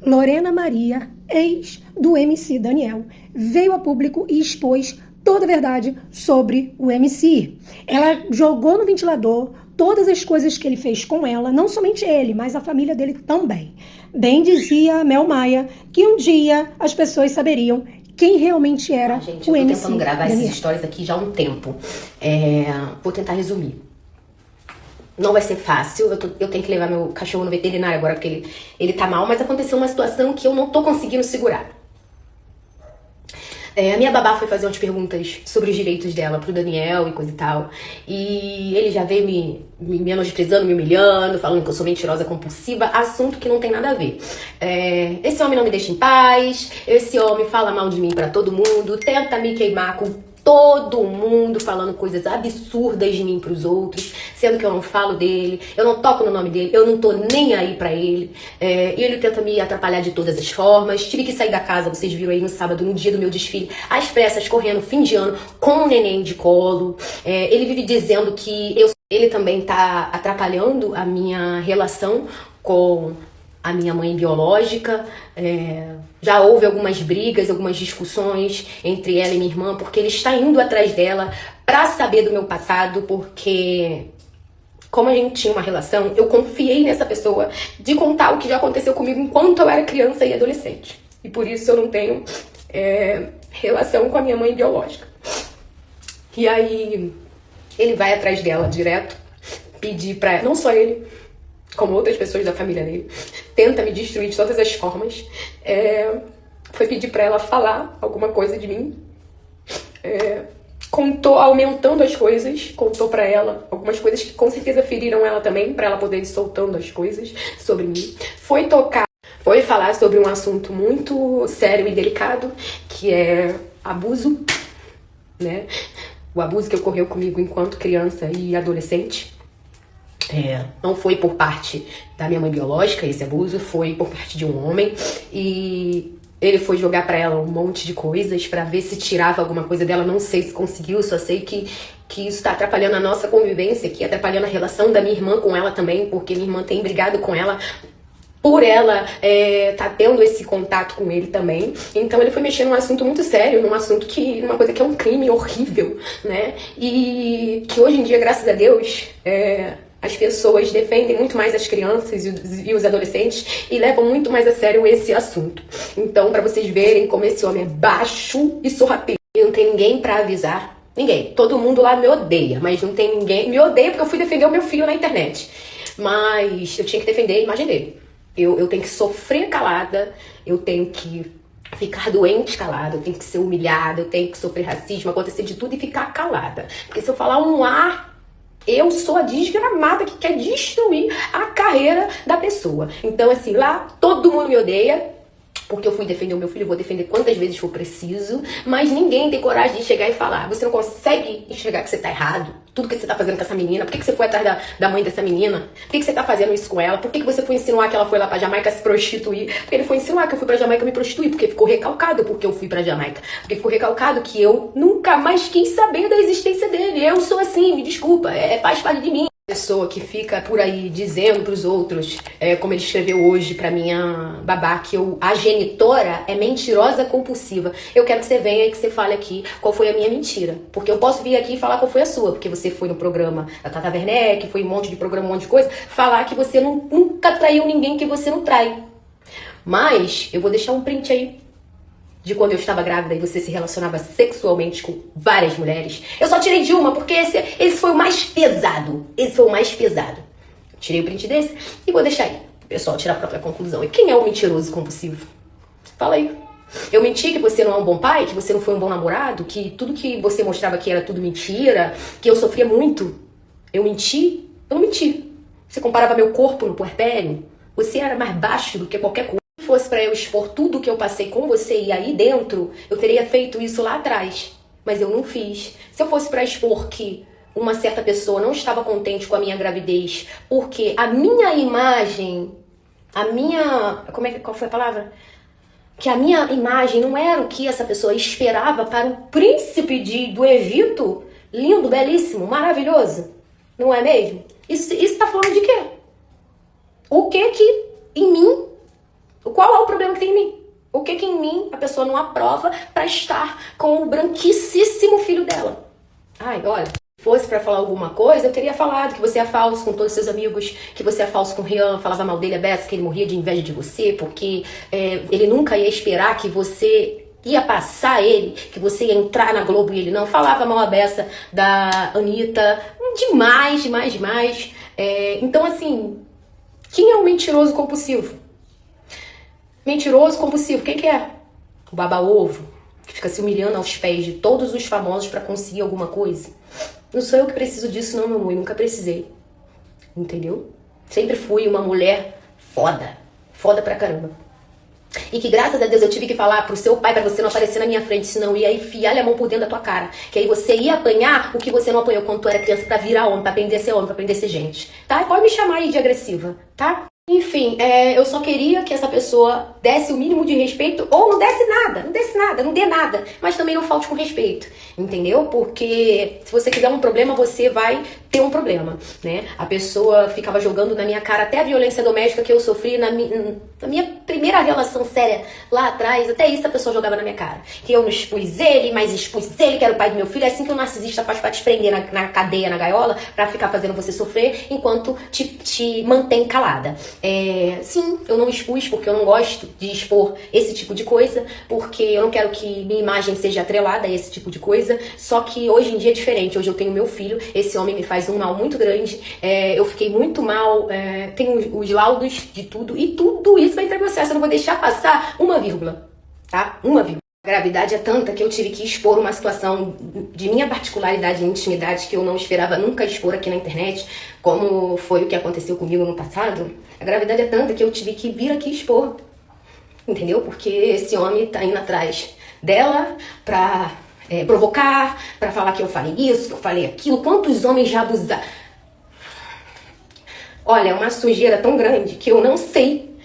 Lorena Maria, ex do MC Daniel, veio a público e expôs toda a verdade sobre o MC. Ela jogou no ventilador todas as coisas que ele fez com ela, não somente ele, mas a família dele também. Bem dizia Mel Maia que um dia as pessoas saberiam quem realmente era gente, o MC. Eu tô tentando gravar essas histórias aqui já há um tempo. Vou tentar resumir. Não vai ser fácil, eu tenho que levar meu cachorro no veterinário agora porque ele tá mal, mas aconteceu uma situação que eu não tô conseguindo segurar. A minha babá foi fazer umas perguntas sobre os direitos dela pro Daniel e coisa e tal. E ele já veio me menosprezando, me humilhando, falando que eu sou mentirosa compulsiva, assunto que não tem nada a ver. Esse homem não me deixa em paz, esse homem fala mal de mim pra todo mundo, tenta me queimar com todo mundo, falando coisas absurdas de mim pros outros, sendo que eu não falo dele, eu não toco no nome dele, eu não tô nem aí pra ele. E ele tenta me atrapalhar de todas as formas. Tive que sair da casa, vocês viram aí no sábado, no dia do meu desfile, às pressas, correndo, fim de ano, com um neném de colo. Ele vive dizendo que ele também tá atrapalhando a minha relação com a minha mãe biológica. Já houve algumas brigas, algumas discussões entre ela e minha irmã, porque ele está indo atrás dela pra saber do meu passado, porque como a gente tinha uma relação, eu confiei nessa pessoa de contar o que já aconteceu comigo enquanto eu era criança e adolescente. E por isso eu não tenho relação com a minha mãe biológica. E aí ele vai atrás dela direto, pedir pra... Não só ele, como outras pessoas da família dele, tenta me destruir de todas as formas. Foi pedir pra ela falar alguma coisa de mim. Contou, aumentando as coisas, contou pra ela algumas coisas que com certeza feriram ela também, pra ela poder ir soltando as coisas sobre mim. Foi falar sobre um assunto muito sério e delicado, que é abuso, né? O abuso que ocorreu comigo enquanto criança e adolescente. Não foi por parte da minha mãe biológica, esse abuso foi por parte de um homem, e ele foi jogar pra ela um monte de coisas pra ver se tirava alguma coisa dela. Não sei se conseguiu, só sei que isso tá atrapalhando a nossa convivência, que atrapalhando a relação da minha irmã com ela também, porque minha irmã tem brigado com ela por ela tá tendo esse contato com ele também. Então ele foi mexer num assunto muito sério, numa coisa que é um crime horrível, né? E que hoje em dia, graças a Deus, as pessoas defendem muito mais as crianças e os adolescentes e levam muito mais a sério esse assunto. Então, pra vocês verem como esse homem é baixo e sorrateiro, não tem ninguém pra avisar. Ninguém. Todo mundo lá me odeia, mas não tem ninguém. Me odeia porque eu fui defender o meu filho na internet. Mas eu tinha que defender a imagem dele. Eu tenho que sofrer calada, eu tenho que ficar doente calada, eu tenho que ser humilhada, eu tenho que sofrer racismo, acontecer de tudo e ficar calada. Porque se eu falar um ar, eu sou a desgramada que quer destruir a carreira da pessoa. Então, assim, lá todo mundo me odeia, porque eu fui defender o meu filho, eu vou defender quantas vezes for preciso, mas ninguém tem coragem de chegar e falar. Você não consegue enxergar que você tá errado? Tudo que você tá fazendo com essa menina? Por que você foi atrás da mãe dessa menina? Por que você tá fazendo isso com ela? Por que você foi insinuar que ela foi lá pra Jamaica se prostituir? Porque ele foi insinuar que eu fui pra Jamaica me prostituir, porque ficou recalcado porque eu fui pra Jamaica. Porque ficou recalcado que eu nunca mais quis saber da existência dele. Eu sou assim, me desculpa, faz parte de mim. Pessoa que fica por aí dizendo pros outros, como ele escreveu hoje pra minha babá, que a genitora é mentirosa compulsiva. Eu quero que você venha e que você fale aqui qual foi a minha mentira. Porque eu posso vir aqui e falar qual foi a sua, porque você foi no programa da Tata Werneck, foi um monte de programa, um monte de coisa, falar que você nunca traiu ninguém que você não trai. Mas eu vou deixar um print aí de quando eu estava grávida e você se relacionava sexualmente com várias mulheres. Eu só tirei de uma, porque esse foi o mais pesado. Esse foi o mais pesado. Tirei o print desse e vou deixar aí o pessoal tirar a própria conclusão. E quem é o mentiroso compulsivo? Fala aí. Eu menti que você não é um bom pai, que você não foi um bom namorado, que tudo que você mostrava que era tudo mentira, que eu sofria muito. Eu menti? Eu não menti. Você comparava meu corpo no puerpério? Você era mais baixo do que qualquer coisa. Se fosse pra eu expor tudo que eu passei com você e aí dentro, eu teria feito isso lá atrás. Mas eu não fiz. Se eu fosse pra expor que uma certa pessoa não estava contente com a minha gravidez, porque a minha imagem, qual foi a palavra? Que a minha imagem não era o que essa pessoa esperava para o príncipe do Egito, lindo, belíssimo, maravilhoso. Não é mesmo? Isso tá falando de quê? O que em mim Qual é o problema que tem em mim? O que em mim a pessoa não aprova pra estar com o branquíssimo filho dela? Ai, olha, se fosse pra falar alguma coisa, eu teria falado que você é falso com todos os seus amigos, que você é falso com o Rian, falava mal dele a beça, que ele morria de inveja de você, porque ele nunca ia esperar que você ia passar ele, que você ia entrar na Globo e ele não. Falava mal a beça da Anitta, demais. Então, assim, quem é um mentiroso compulsivo? Mentiroso compulsivo, quem que é? O baba-ovo, que fica se humilhando aos pés de todos os famosos pra conseguir alguma coisa. Não sou eu que preciso disso não, meu amor, eu nunca precisei. Entendeu? Sempre fui uma mulher foda pra caramba. E que graças a Deus eu tive que falar pro seu pai pra você não aparecer na minha frente, senão ia enfiar a mão por dentro da tua cara. Que aí você ia apanhar o que você não apanhou quando tu era criança pra virar homem, pra aprender a ser homem, pra aprender a ser gente. Tá? Pode me chamar aí de agressiva, tá? Enfim, eu só queria que essa pessoa desse o mínimo de respeito, ou não desse nada, não dê nada, mas também não falte com respeito, entendeu? Porque se você quiser um problema, você vai ter um problema, né? A pessoa ficava jogando na minha cara até a violência doméstica que eu sofri na minha primeira relação séria lá atrás, até isso a pessoa jogava na minha cara. Que eu não expus ele, mas expus ele, que era o pai do meu filho. É assim que o narcisista faz pra te prender na cadeia, na gaiola, pra ficar fazendo você sofrer, enquanto te mantém calada. Sim, eu não expus porque eu não gosto de expor esse tipo de coisa, porque eu não quero que minha imagem seja atrelada a esse tipo de coisa, só que hoje em dia é diferente. Hoje eu tenho meu filho, esse homem me faz um mal muito grande, eu fiquei muito mal, tenho os laudos de tudo, e tudo isso vai entrar em processo, eu não vou deixar passar uma vírgula, tá? Uma vírgula. A gravidade é tanta que eu tive que expor uma situação de minha particularidade e intimidade que eu não esperava nunca expor aqui na internet, como foi o que aconteceu comigo no passado. A gravidade é tanta que eu tive que vir aqui expor, entendeu? Porque esse homem tá indo atrás dela pra provocar, pra falar que eu falei isso, que eu falei aquilo. Quantos homens já abusaram? Olha, é uma sujeira tão grande que eu não sei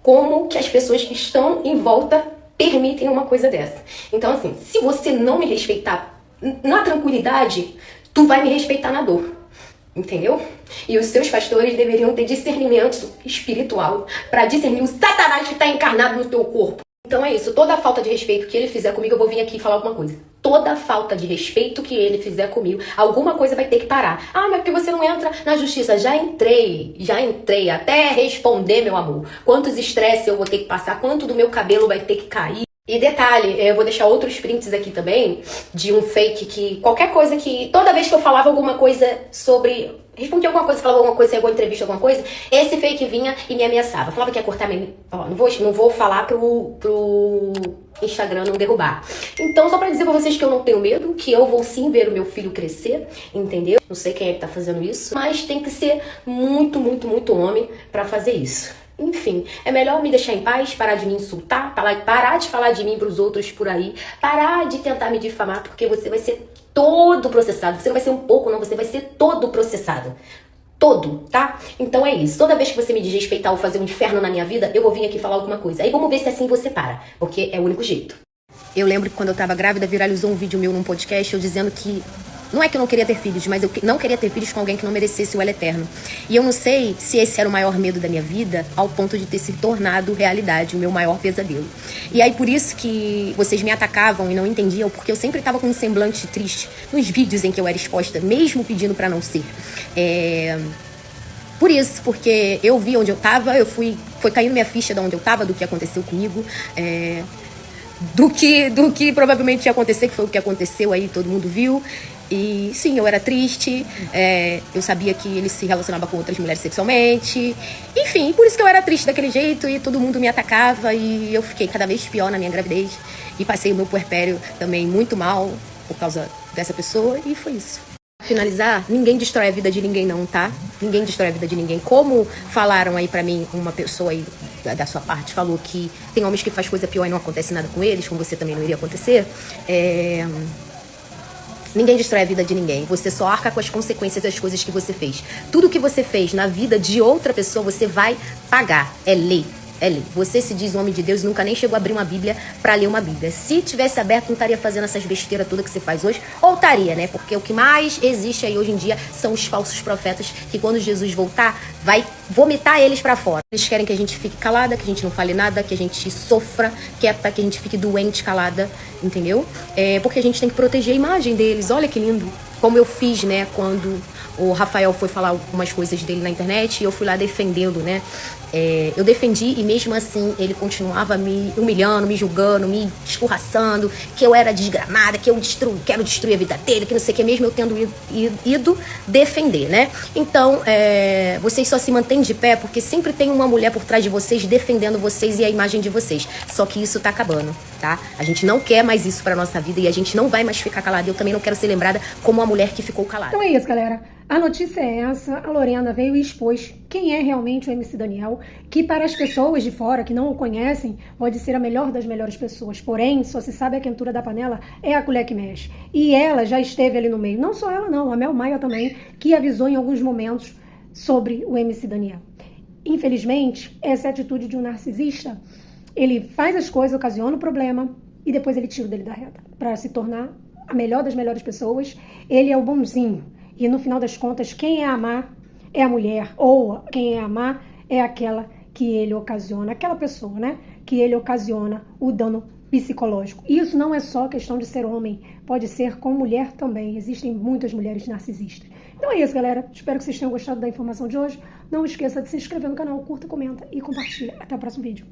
como que as pessoas que estão em volta permitem uma coisa dessa. Então, assim, se você não me respeitar na tranquilidade, tu vai me respeitar na dor. Entendeu? E os seus pastores deveriam ter discernimento espiritual para discernir o Satanás que está encarnado no teu corpo. Então é isso. Toda falta de respeito que ele fizer comigo, eu vou vir aqui falar alguma coisa. Toda falta de respeito que ele fizer comigo, alguma coisa vai ter que parar. Ah, mas porque você não entra na justiça? Já entrei até responder, meu amor. Quantos estresses eu vou ter que passar, quanto do meu cabelo vai ter que cair. E detalhe, eu vou deixar outros prints aqui também, de um fake que qualquer coisa que, toda vez que eu falava alguma coisa sobre, respondia alguma coisa, falava alguma coisa, em alguma entrevista, alguma coisa, esse fake vinha e me ameaçava. Falava que ia cortar minha, não vou falar pro Instagram não derrubar. Então, só pra dizer pra vocês que eu não tenho medo, que eu vou sim ver o meu filho crescer, entendeu? Não sei quem é que tá fazendo isso, mas tem que ser muito homem pra fazer isso. Enfim, é melhor me deixar em paz, parar de me insultar, parar de falar de mim pros outros por aí, parar de tentar me difamar, porque você vai ser todo processado. Você não vai ser um pouco, não, você vai ser todo processado. Todo, tá? Então é isso. Toda vez que você me desrespeitar ou fazer um inferno na minha vida, eu vou vir aqui falar alguma coisa. Aí vamos ver se assim você para, porque é o único jeito. Eu lembro que quando eu tava grávida, viralizou um vídeo meu num podcast, eu dizendo que não é que eu não queria ter filhos, mas eu não queria ter filhos com alguém que não merecesse o elo eterno. E eu não sei se esse era o maior medo da minha vida, ao ponto de ter se tornado realidade, o meu maior pesadelo. E aí por isso que vocês me atacavam e não entendiam, porque eu sempre tava com um semblante triste nos vídeos em que eu era exposta, mesmo pedindo pra não ser. Por isso, porque eu vi onde eu tava, foi caindo minha ficha de onde eu tava, do que aconteceu comigo, do que provavelmente ia acontecer, que foi o que aconteceu aí, todo mundo viu. E sim, eu era triste, eu sabia que ele se relacionava com outras mulheres sexualmente. Enfim, por isso que eu era triste daquele jeito e todo mundo me atacava e eu fiquei cada vez pior na minha gravidez. E passei o meu puerpério também muito mal por causa dessa pessoa e foi isso. Pra finalizar, ninguém destrói a vida de ninguém não, tá? Ninguém destrói a vida de ninguém. Como falaram aí pra mim, uma pessoa aí da sua parte falou que tem homens que faz coisa pior e não acontece nada com eles, com você também não iria acontecer. Ninguém destrói a vida de ninguém. Você só arca com as consequências das coisas que você fez. Tudo que você fez na vida de outra pessoa, você vai pagar. É lei. É lei. Você se diz homem de Deus e nunca nem chegou a abrir uma Bíblia pra ler uma Bíblia. Se tivesse aberto, não estaria fazendo essas besteiras todas que você faz hoje. Ou estaria, né? Porque o que mais existe aí hoje em dia são os falsos profetas que quando Jesus voltar, vai vomitar eles pra fora. Eles querem que a gente fique calada, que a gente não fale nada, que a gente sofra, quieta, que a gente fique doente, calada, entendeu? Porque a gente tem que proteger a imagem deles. Olha que lindo. Como eu fiz, né, quando o Rafael foi falar algumas coisas dele na internet e eu fui lá defendê-lo, né? Eu defendi e mesmo assim ele continuava me humilhando, me julgando, me escorraçando, que eu era desgramada, que eu quero destruir a vida dele, que não sei o que, mesmo eu tendo ido defender, né? Então, vocês só se mantêm de pé porque sempre tem uma mulher por trás de vocês defendendo vocês e a imagem de vocês. Só que isso tá acabando, tá? A gente não quer mais isso pra nossa vida e a gente não vai mais ficar calada. Eu também não quero ser lembrada como uma mulher que ficou calada. Então é isso, galera. A notícia é essa, a Lorena veio e expôs quem é realmente o MC Daniel, que para as pessoas de fora que não o conhecem, pode ser a melhor das melhores pessoas, porém, só se sabe a quentura da panela é a colher que mexe. E ela já esteve ali no meio, não só ela não, a Mel Maia também, que avisou em alguns momentos sobre o MC Daniel. Infelizmente, essa é a atitude de um narcisista, ele faz as coisas, ocasiona o problema e depois ele tira o dele da reta, para se tornar a melhor das melhores pessoas. Ele é o bonzinho. E no final das contas, quem é amar é a mulher, ou quem é amar é aquela que ele ocasiona, aquela pessoa, né? Que ele ocasiona o dano psicológico. E isso não é só questão de ser homem, pode ser com mulher também. Existem muitas mulheres narcisistas. Então é isso, galera. Espero que vocês tenham gostado da informação de hoje. Não esqueça de se inscrever no canal, curta, comenta e compartilha. Até o próximo vídeo.